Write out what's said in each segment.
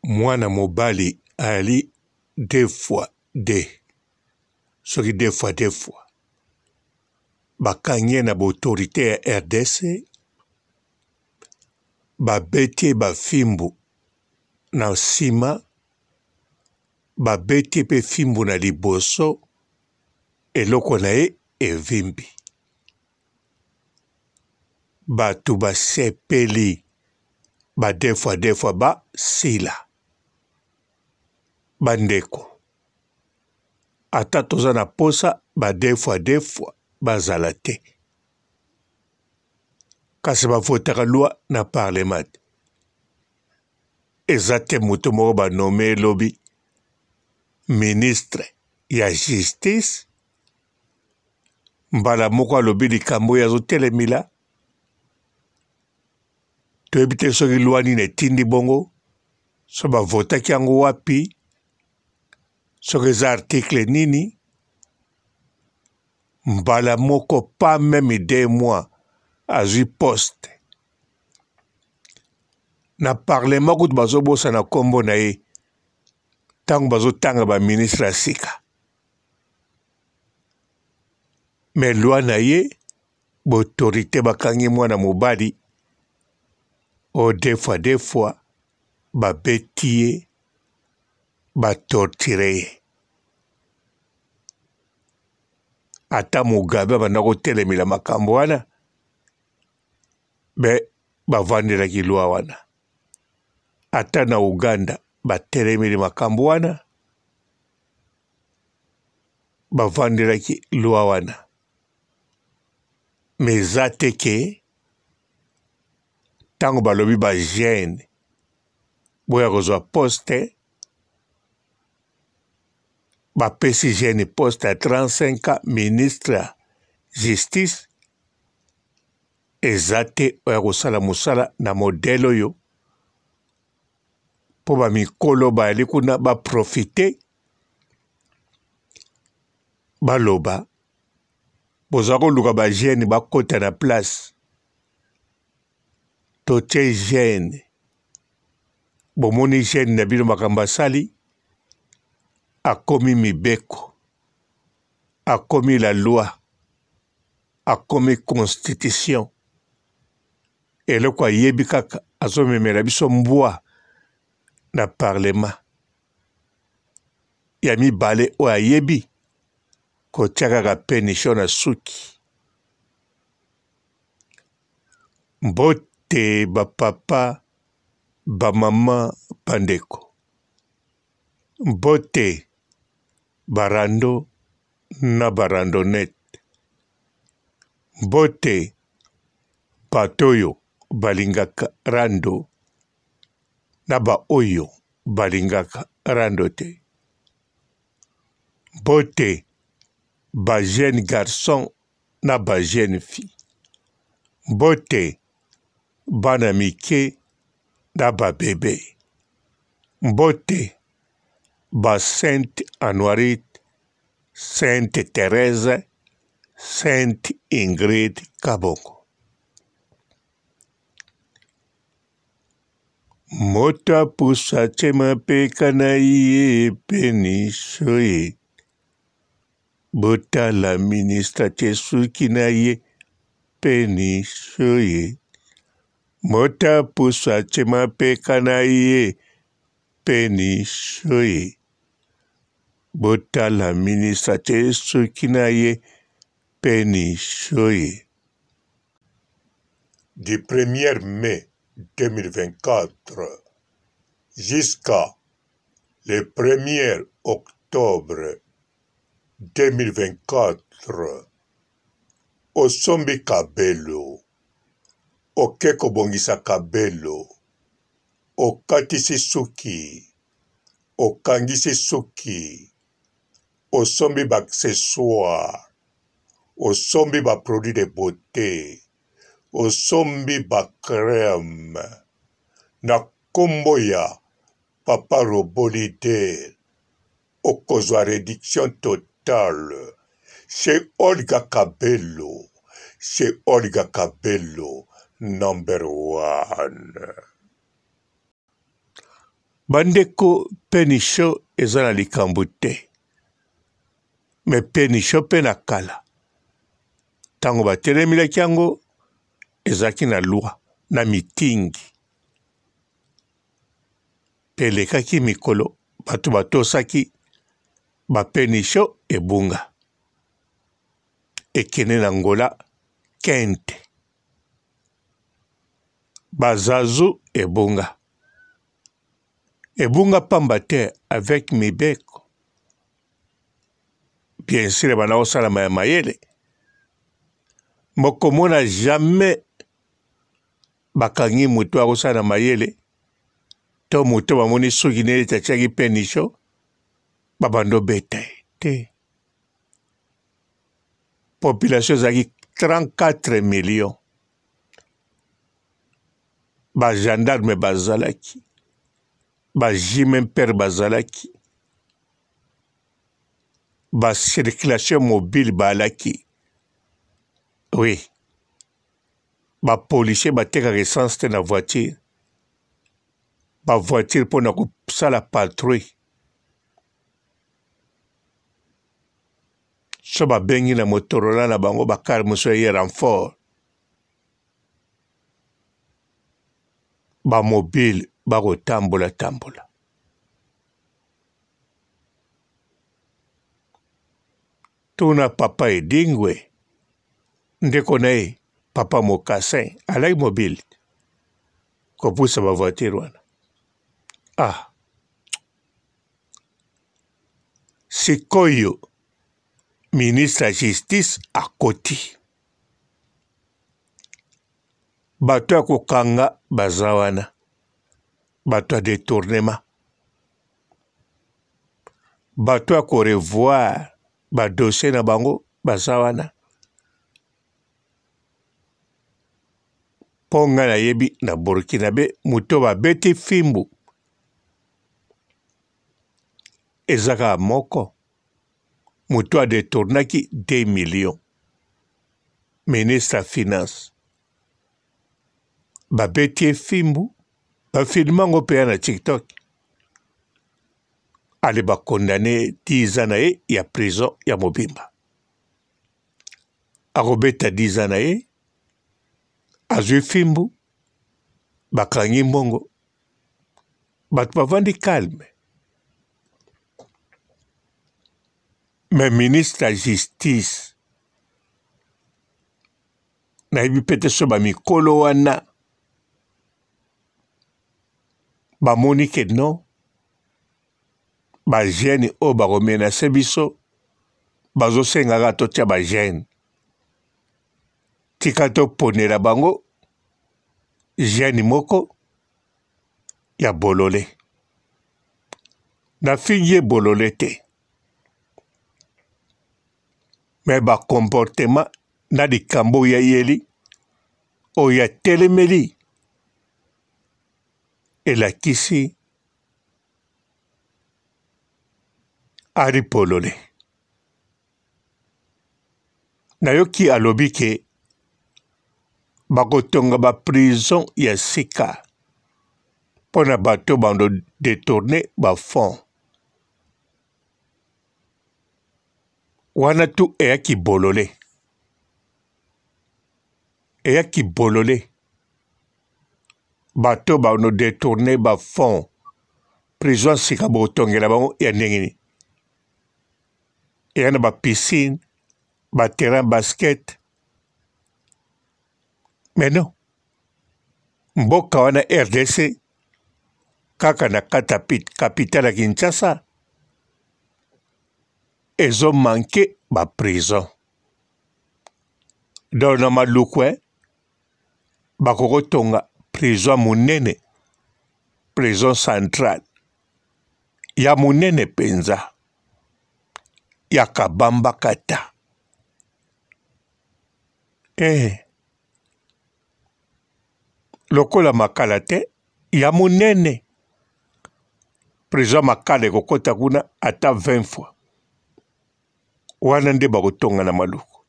mwana mobali ali deux fois soki deux fois bakangi ye na baautorité ya RDC babeti ye bafimbu na nsima babeti ye mpe fimbu na liboso eloko na ye evimbi bato basepeli ba deux fois basila bandeko ata toza na posa ba deux fois bazala te kasi bavotaka loi na parlement te eza te moto moko banome elobi ministre ya justice mbala moko alobi likambo oyo azotelemila toyebi te soki loi nini etindi bongo so bavotaki yango wapi soki eza article nini mbala moko pas même 2 mois azwi poste na parlement kutu bazobosana nkombo na ye ntango bazotanga baministre ya sika me loi na ye baautorité bakangi mwana mobali o deux fois babeti ye batortire ye ata Mugabe abanda kotelemela makambo wana be bavandelaki loi wana ata na Uganda batelemeli makambo wana bavandelaki loi wana me eza te ke ntango balobi bagene boya kozwa poste bapesi gene poste ya 35 ans ministre ya justice eza te oya kosala mosala na modele oyo mpo bamikolo bayali kuna baprofite baloba boza koluka bagene bakota na place totie gene bomoni gene na bino makambo asali akomi mibeko akomi la loi akomi constitution eloko ayebi kaka azomemela biso mbwa na parlement ya mibale oyo ayebi kotia kaka pénition na suki mbote bapapa bamama bandeko mbote barando na barandonete mbote bato oyo balingaka rando na baoyo balingaka rando te mbote ba jeune garçon na ba jeune fille mbote bana mike na ba bebe mbote ba Sainte Anoirite Sainte Thérèse Sainte Ingrid Kabongo moto apusa chema peka na ye penisho ye botala ministre chesuki na ye penisho ye moto apusa chema peka na ye penisho ye botala ministre chesuki na ye penisho ye. Du 1er mai 2024 jusqu'à le 1er octobre 2024 osombi Kabelo oke kobongisa Kabelo okatisi suki okangisi suki osombi ba-accessoire osombi ba-produit de beauté osombi ba-crème na kombo ya Papa Robolide okozwa réduction totale chez Olga Kabelo, chez Olga Kabelo, number 1. bandeko penisho eza na likambo te. Me penisho pe na kala. Tango batelemilaki yango ezaki na loi na mitingi. Pelekaki mikolo bato batosaki bapenisho ebunga. Ekene na Ngola kente. Bazazu ebunga. Ebunga pamba te avec mibeko. Bien sûr, banao salama ya mayele. Mokomona jamais bakangi mutu akosala mayele. To mutu bamoni soki nele tatiaki penisho. Babando beta te. Population zaki 34 millions. Ba gendarme bazalaki. Ba jimemper bazalaki. Ba circulation mobile balaki. Oui. Ba policier bateka essence te na voiture. Ba voiture pour na kusala patrouille. So ba bengi na Motorola na bango bakar muso ye renfort. Ba mobile bako tambola. Tuna papa edingwe. Ndeko na ye papa mokasin alai mobile. Kopusa ba voiture wana. Ah. Sikoyo ministre ya justice akoti. Bato ya kokanga baza wana. Bato ya détournement. Bato ya korevoir ba dossier na bango baza wana. Ponga na yebi na Burkinabe muto babeti fimbu. Ezaka moko. Muto a détournaki 2 millions. Ministre ya finance. Babeti fimbu. Bafilmango pe na TikTok. Ale ba condamné 10 ans na ye ya prison ya mobimba. Akobeta 10 ans na ye. Azwi fimbu. Bakangi mbongo. Bato bavandi calme. Mais ministre ya justice. Na yebi pete so ba mikolo wana. Ba monique non. Ba jeune o ba romena sebiso. Bazo sengaka totia ba jeune. Tika to ponela bango. Jeune moko. Ya bolole. Na finye bolole te. Mais ba comportement na di kambo ya yeli. O ya telemeli. Elakisi. Ari polole. Nayoki alobi ke. Bakotonga ba prison ya sika. Pona bato bando détourner ba fond. Wana tu eyaki bolole. Eyaki bolole. Bato bando détourner ba fond. Prison sika botongela bango ya ndengini. Eyana ba piscine. Ba terrain basket. Mais non. Mboka wana RDC. Kaka na katapit capitale Kinshasa. Ezo manqué ba prison. Dans na malukwe. Bakoko tonga prison munene. Prison centrale. Ya munene penza. Ya kabamba kata. Lokola makala te. Ya munene. Prison makale kokota kuna ata 20 fois. Wana nde bakotonga na maluku.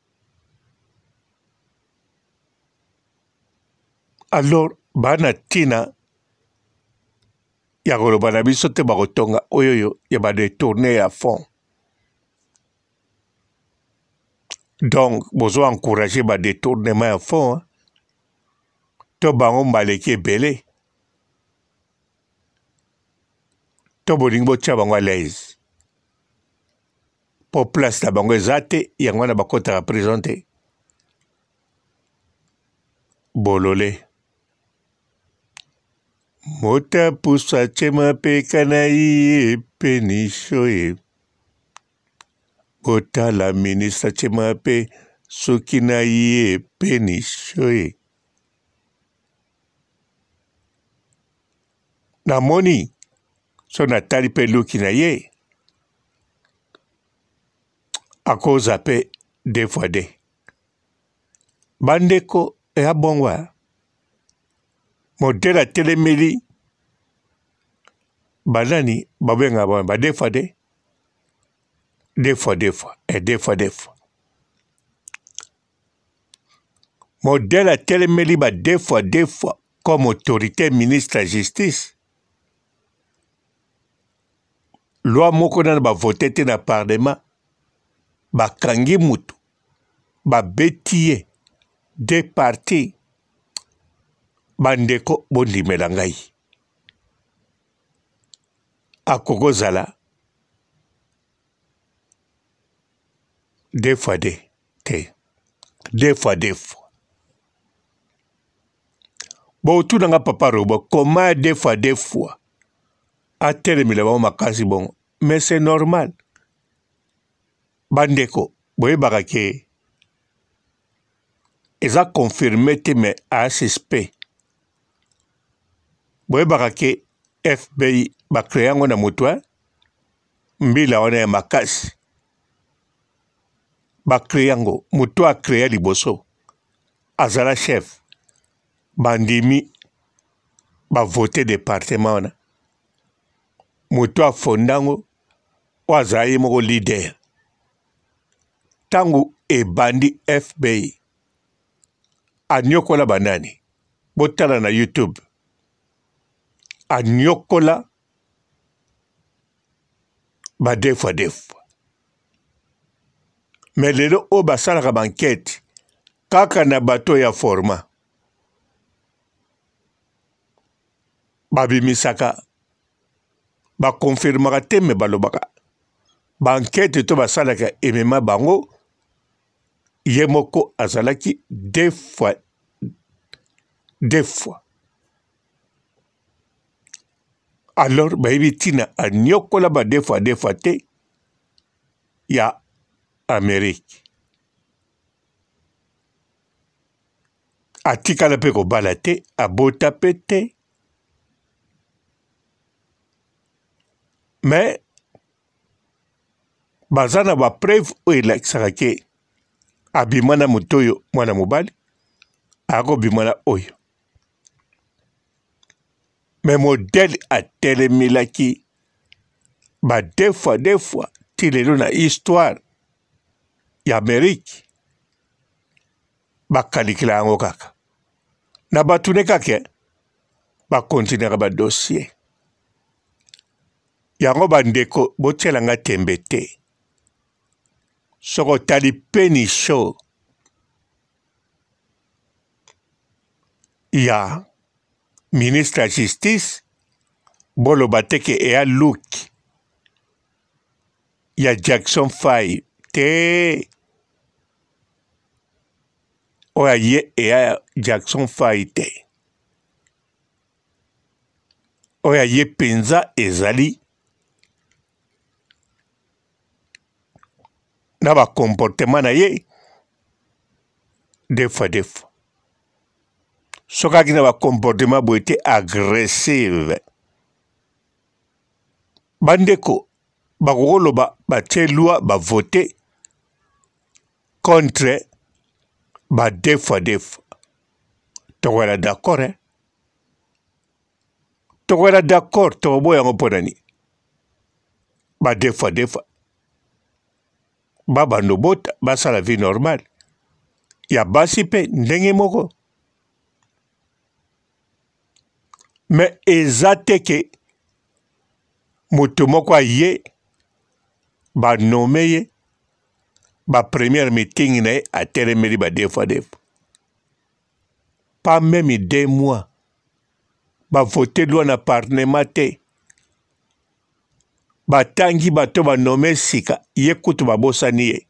Alors, bana tina ya koloba na biso te bakotonga oyoyo ya badetourne à fond. Donc bozo encourager badetournement à fond, hein? To bango mbaleki ebele to bolingi botia bango à l'aise po place na bango eza te yango wana bakotaka prison te. Bolole mota pusa chema peka na ye penisho ye bota la ministre chema pe soki na ye penisho ye. Namoni so natali pe luki na ye akoza pe deux fois deux. Bandeko ya bongwa modèle a telemeli banani babenga ba deux fois deux et deux fois. Modèle a telemeli ba deux fois comme autorité ministre de la justice. Loi moko na ba voté te na parlement ba kangi mutu ba betie deux partis. Bandeko bondimela ngai akokozala deux fois bon tout nanga papa robo comment deux fois atelemela bango makasi bongo mais c'est normal. Bandeko boyebaka ke eza confirmé te mais asuspect. Boyebaka ke FBI bakrea yango na moto mbila wana ya makasi bakrea yango moto akrea liboso azala chef bandimi bavote département wana moto afondango o azala ye moko leader tango ebandi FBI anyokola banani botala na YouTube anyokola ba deux fois mais lelo o basalaka banquête kaka na bato ya format babimisaka bakonfirmaka te me balobaka banquête to basalaka emema bango ye moko azalaki deux fois alors bayebi tina anyokola ba deux fois te ya Amérique atikala pe kobala te abota pe te mais baza na bapreuve oyo elakisaka ke abima na moto oyo mwana mobali akobima na oyo mais modèle atelemelaki ba deux fois ti lelo na histoire ya Amérique bakalikila yango kaka na batune kaka bakontinaka badossier yango bandeko botielanga tembe te soko tali penisho ya ministre ya justice boloba teke eya look ya Jackson 5 te oya ye eya Jackson 5 te oya ye penza ezali na ba comportement na ye deux fois sokaki na ba comportement boye te agressive bandeko bakokoloba batie loi bavote contre ba deux fois tokoyela d'accord tokoyela d'accord tokoboya yango mpo nani ba deux fois babando bota basala vie normale ya basi mpe ndenge moko mais eza te ke moto moko aye banome ye première meeting na ye atelemeli deux fois. Pas même 2 mois voté loi na parlement te batangi bato banome sika ye kutu babosani ye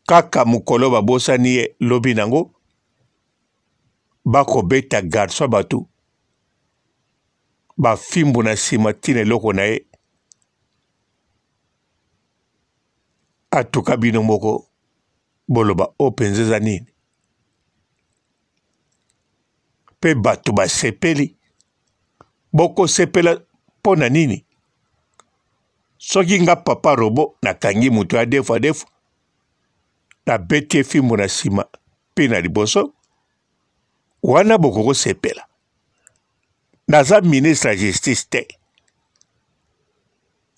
kaka mukolo babosani ye lobi nango bakobeta garso bato bafimbu na nsima tina eloko na ye atuka bino moko boloba openza eza nini mpe bato basepeli bokosepela mpo na nini soki nga papa robo nakangi moto ya defa nabeti efimbu na nsima mpe na liboso wana bokokosepela naza ministre ya justice te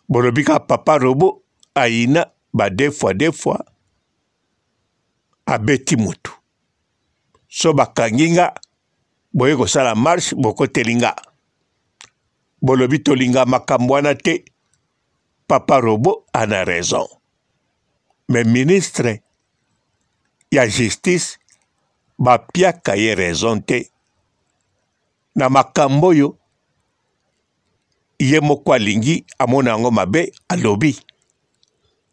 bolobi ka papa robo ayina deux fois abeti mutu so bakangi nga boye kosala marche bokoteli nga bolobi tolinga makambo wana te papa robo ana raison mais ministre ya justice bapiaka ye raison te na makambo oyo ye moko alingi amona yango mabe alobi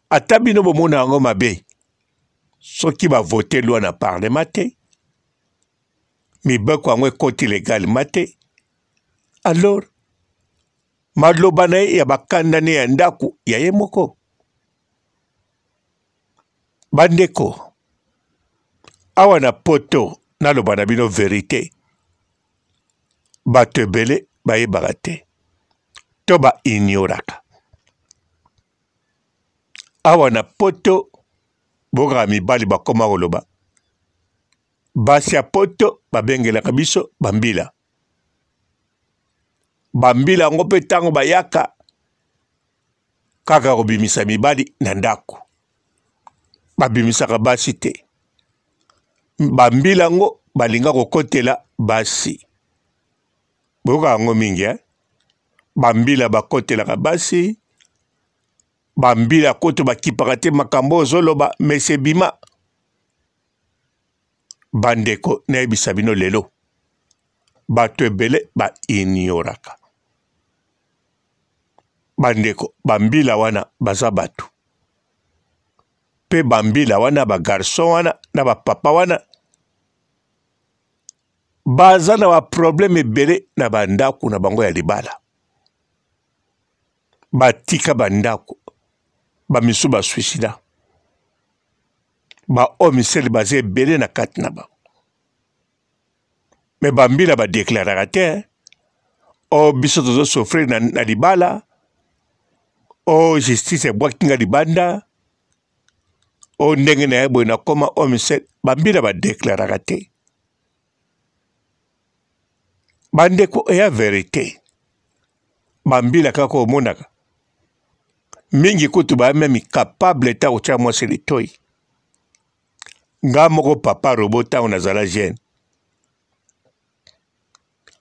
ata bino bomona yango mabe soki bavote loi na parlement te mibeko yango ekoti legalement te alors maloba na ye ya bakandani ya ndako ya ye moko bandeko awa na poto naloba na bino verite bato ebele bayebaka te to baignoraka awa na poto bokaka mibali bakoma koloba basi ya poto babengelaka biso bambila bambila yango mpe ntango bayaka kaka kobimisa mibali na ndako babimisaka basi te bambila yango balinga kokotela basi boyoka yango mingi bambila bakotelaka basi bambila koto bakipaka te makambo ozoloba mese bima bandeko nayebisa bino lelo bato ebele baignoraka bandeko bambila wana baza bato mpe bambila wana bagarson wana na bapapa wana baza na baproblème ebele na bandako na bango ya libala batika bandako bamisu basuicida bahomisele baza ebele na kati na bango me bambila badeklaraka te o biso tozosofrir na libala o justice ebwaki nga libanda o ndenge na ye boye nakoma homisele bambila badeklaraka te bandeko eya verite bambila kaka omonaka mingi kutu baya memi capable ta kotia mwasi litoi nga moko papa robo ntango nazala jeune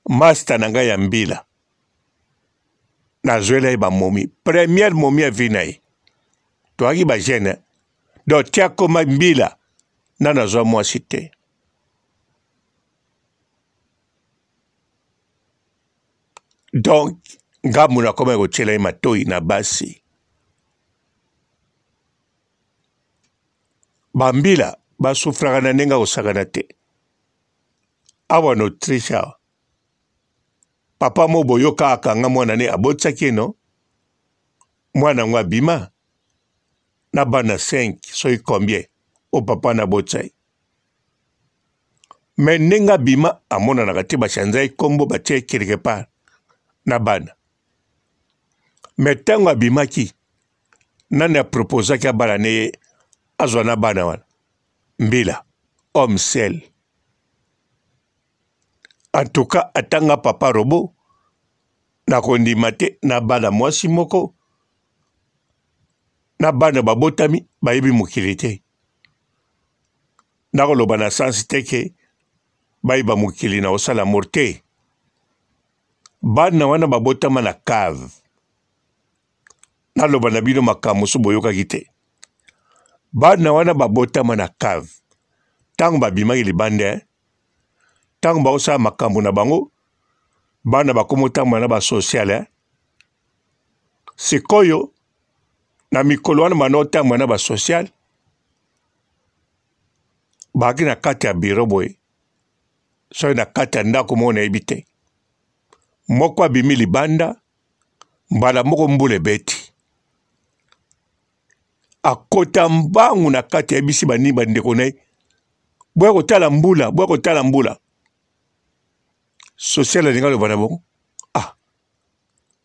master na ngai ya mbila nazwela ye bamomi première momi ya vi na ye toyaki bajeune donc tia koma mbila na nazwa mwasi te donc nga muna koma kotiela ye matoi na basi bambila basufraka na ndenge akosakana te awa na Autriche awa papa mo boyoka akanga mwana ne abotisaki ye no mwana yango abima na bana 5 soki combien o papa na botisa ye me ndenge abima amonanaka te bachanza ye kombo batia ye quelque part na bana me ntango abimaki nani aproposaki abala ne ye azwa na bana wana mbila homme seul en tout cas atanga papa robo nakondima te na bana mwasi moko na bana babotami bayebi mokili te nakoloba na sansi te ke bayeba mokili na osala mor te bana wana babotama na cave naloba na bino makambo so boyokaki te bana wana babotama na cave ntango babimaki libanda ntango baosala makambo na bango bana bakomotambola na basociale sikoyo na mikolo wana banaotambola na basociale baaki na kati ya biro boye soki na kati ya ndako moko nayebi te moko abimi libanda mbala moko mbula ebeti akota mbangu na kati ya bisi bani bandeko na ye boya kotala mbula sociale alinga loba na bongo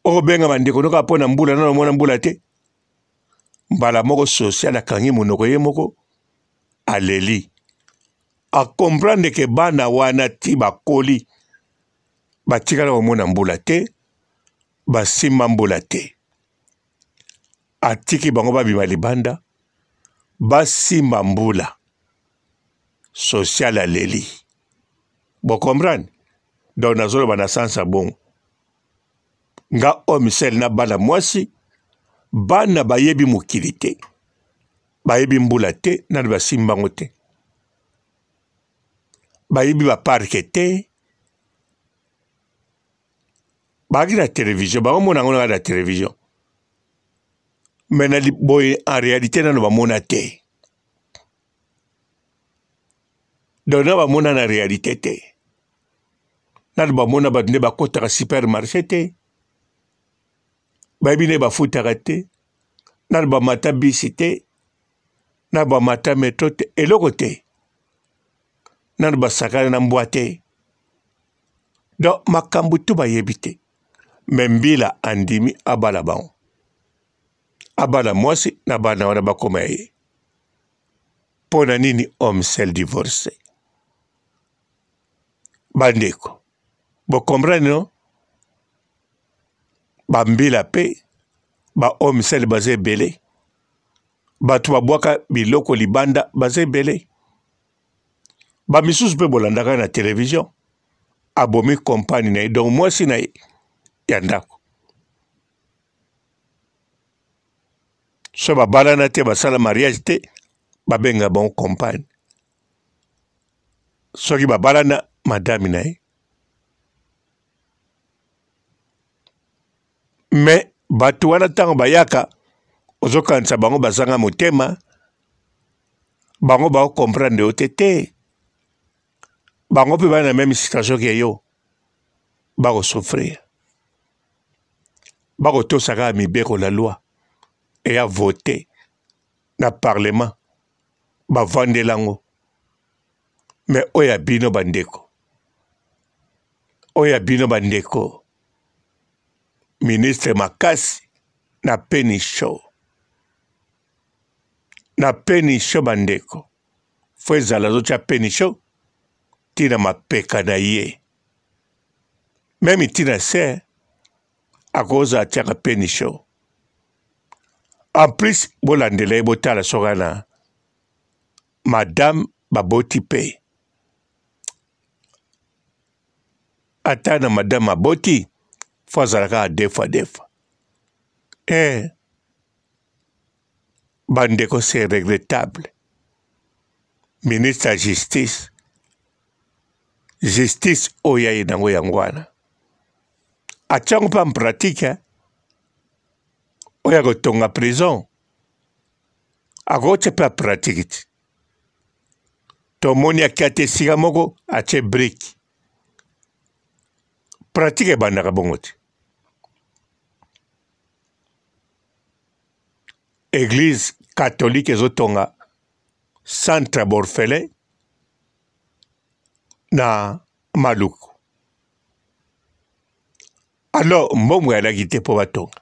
okobenga bandeko noka mpo na mbula nano mona mbula te mbala moko sociale akangi monoko ye moko aleli akomprendre ke bana wana ti bakoli batikala komona mbula te basimba mbula te atiki bango babima libanda basimba mbula sociale aleli bokomprendre donc nazoloba na sansa bongo nga omisele na bana mwasi bana bayebi mokili te bayebi mbula te nani basimbango te bayebi baparke te baaki na télévision bakomona yango naka na télévision me na boye en réalité nano bamona te donc na bamona na réalité te nano bamona bato nde bakotaka supermarché te bayebi nde bafutaka te nano bamata bisi te nano bamata metro te eloko te nano basakana na mbwa te donc makambo tu bayebi te me mbila andimi abala bango abala mwasi na bana wana bakoma ye mpo na nini homme seul divorcé bandeko bokomprendre no bambila mpe bahomme seul baza ebele bato babwaka biloko libanda baza ebele bamisusu mpe bolandaka na télévision abomi compagne na ye donc mwasi na ye ya ndako so babalana te basala mariage te babenga bango compagne soki babalana madame na ye me bato wana ntango bayaka ozokanisa bango bazanga motema bango bakokomprendre yo te bango mpe bana na meme situation ke yo bakosouffrir bakotosaka mibeko la loi eya vote na parlement bavandelango me oyo ya bino bandeko ministre makasi na peni show bandeko fo ezala azotya peni show tina mapeka na ye meme tina se akoza atyaka peni show en plus bolandela ye botala soka na madame baboti mpe ata na madame aboti fo azalaka defa bandeko c'est regrettable ministre ya justice oyo aye nango yango wana atyango mpe en pratique oyo akotonga prison akotya mpe apratike ti tomoni akia te esika moko atye brike pratike ebandaka bongo te église catholique ezotonga centre borfelin na maluku alors mbongo eyalaki te mpo batonga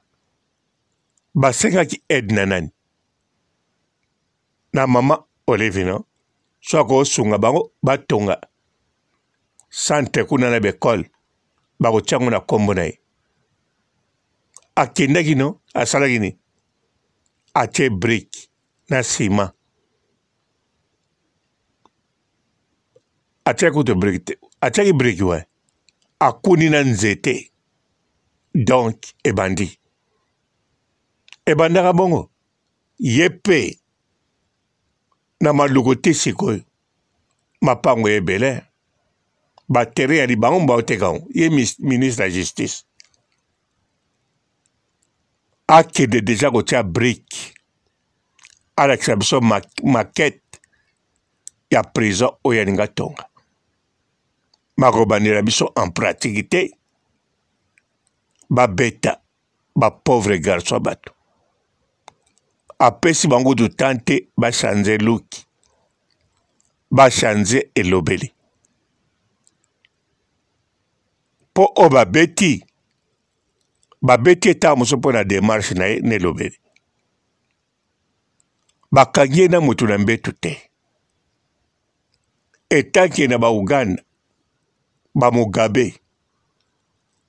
basengaki aide na nani na mama Olive no so akosunga bango batonga centre kuna na bekole bakotyango na kombo na ye akendaki no asalaki ni atie brique na nsima atiaki kutu brique te atiaki brique we akuni na nzete donc ebandi ebandaka bongo ye pe na maluko te sikoyo mapango ebele batere ya libango baotekango ye ministre la justice akende deja kotia brique alakisa biso maquette ya prison oyo alinga tonga makobanela biso en pratique te babeta bapauvre garçon bato apesi bango du temps te bachange luki bachange elobeli mpo oyo babeti etaka mosusu mpo na démarche na ye na elobeli bakangi ye na motu na mbetu te etanke na bauganda bamugabe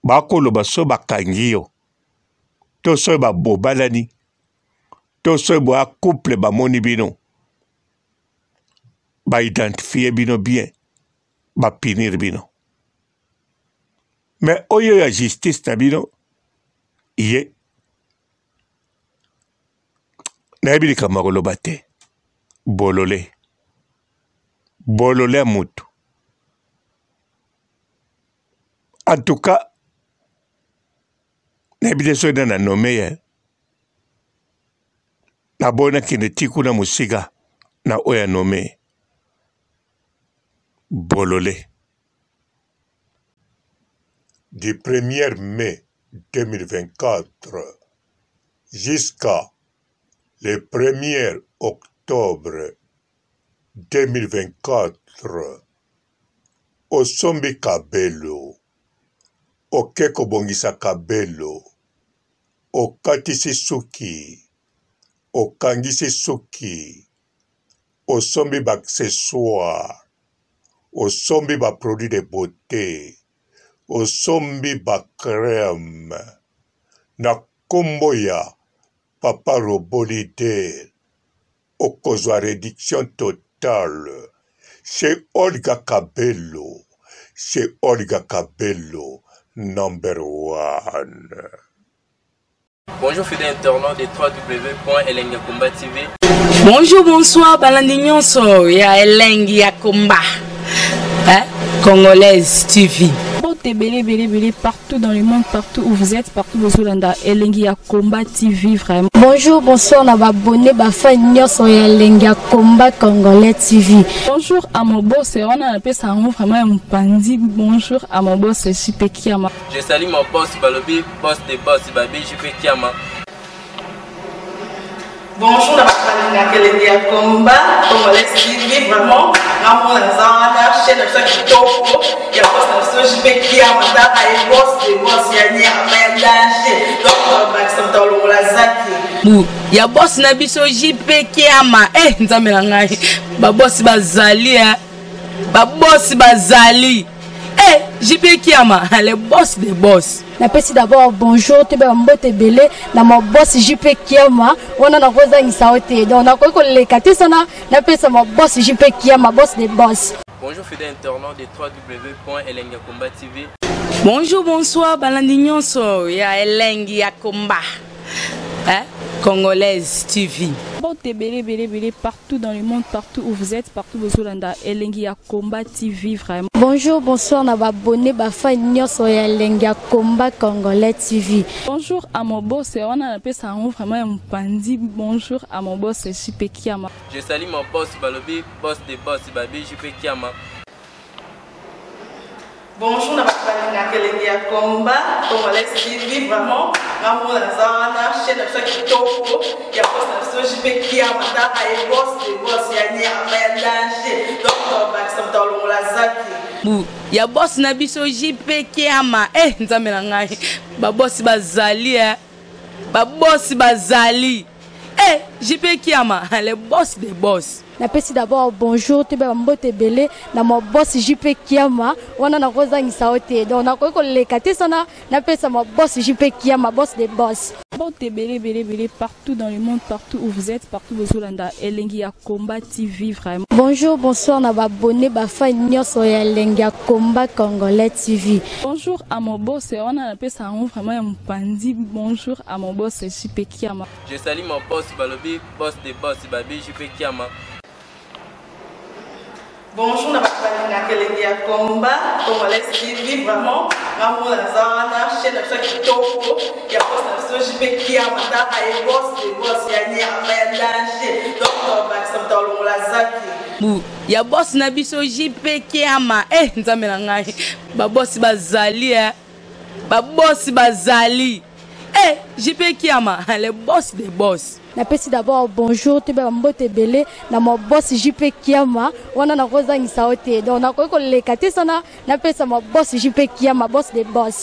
bakoloba so bakangi yo to so babobalani to so boya couple bamoni bino baidentifie bino bien bapinir bino mais oyo ya justice na bino ye nayebi likambo koloba te bolole ya mutu en tout cas nayebi te soki na nome ye nabona kende ti kuna mosika na oyo anome bolole. Du 1er mai 2024 jusqu'à le 1er octobre 2024 osombi kabelo okeko bongisa kabelo okatisi suki okangisi suki osombi baaccessoire osombi baproduit de beauté osombi bacrème na kombo ya papa Robolide okozwa réduction totale chez Olga Kabelo number 1. Bonjour fidèles internautes de www.elengiakomba TV. Bonjour, bonsoir, balandi nyonso ya Elengiakomba, Congolaise TV. Belé partout dans le monde, partout où vous êtes, partout où vous êtes, Elengiakomba TV vraiment. Bonjour, bonsoir, on a abonné bafa nyonso ya Elengiakomba Congolais TV. Bonjour à mon boss, on a appelé ça vraiment un pandi. Bonjour à mon boss, JP Kiama. Je salue mon boss Balobi, boss de boss Babi, JP Kiama. Bonjour, la Elengiakomba Congolais TV vraiment. Ramon Zana, chaîne de ça qui topo, il y a boss de JP Kiama, et boss de boss, il y a ni à danger. Donc, on va s'entendre la zaki. Ya boss na biso JP Kiama nzambe na ngai ba boss bazali ba boss bazali JP Kiama le boss des boss. Napesi d'abord bonjour te ba mbote belé na mo boss JP Kiama on a koza ngisaote donc na ko lekati sana napesa mo boss JP Kiama boss des boss. Bonjour fidèles internautes de www.elengiakomba TV. Bonjour, bonsoir, balandi nyonso ya Elengiakomba, Congolaise TV. Belé partout dans le monde, partout où vous êtes, partout où vous êtes, Elengiakomba TV vraiment. Bonjour, bonsoir, on a abonné bafa nyonso ya Elengiakomba Congolais TV. Bonjour à mon boss, on a appelé ça vraiment un pandi. Bonjour à mon boss JP Kiama. Je salue mon boss Balobi, boss de boss Babi, JP Kiama. Bonjour, na Elengiakomba Congolais TV vraiment. Ramon Zana, chaîne de ça qui topo, il y a boss de JP Kiama, et boss de boss, il y a ni à danger. Donc, on va s'entendre la zaki. Ya boss na biso JP Kiama nzambe na ngai ba boss bazali ba boss bazali JP Kiama le boss des boss. Napesi d'abord bonjour te ba mbote belé na mo boss JP Kiama on a koza ngisaote donc na ko lekati sana napesa mo boss JP Kiama boss des boss. Belé, partout dans le monde, partout où vous êtes, partout où vous êtes, Elengi ya Komba TV vraiment. Bonjour, bonsoir, na abonné bafa nyonso ya Elengi ya Komba Congolais TV. Bonjour à mon boss, on a appelé ça vraiment un pandi. Bonjour à mon boss, JP Kiama. Je salue mon boss Balobi, boss des boss, Babi JP Kiama. Bonjour, na Elengi ya Komba Congolais TV vraiment. Ngamu la zana chaîne na ça kitoko ya boss na JP Kiama ta ay boss des boss ya nyama ya danger. Donc ba samtalo la zaki. Ya boss na biso JP Kiama nzambe na ngai ba boss bazali ba boss bazali JP Kiama le boss des boss. Napesi d'abord bonjour te ba mbote belé na mo boss JP Kiama wana na kozangisa ote donc na ko lekate sana napesa mo boss JP Kiama boss des boss.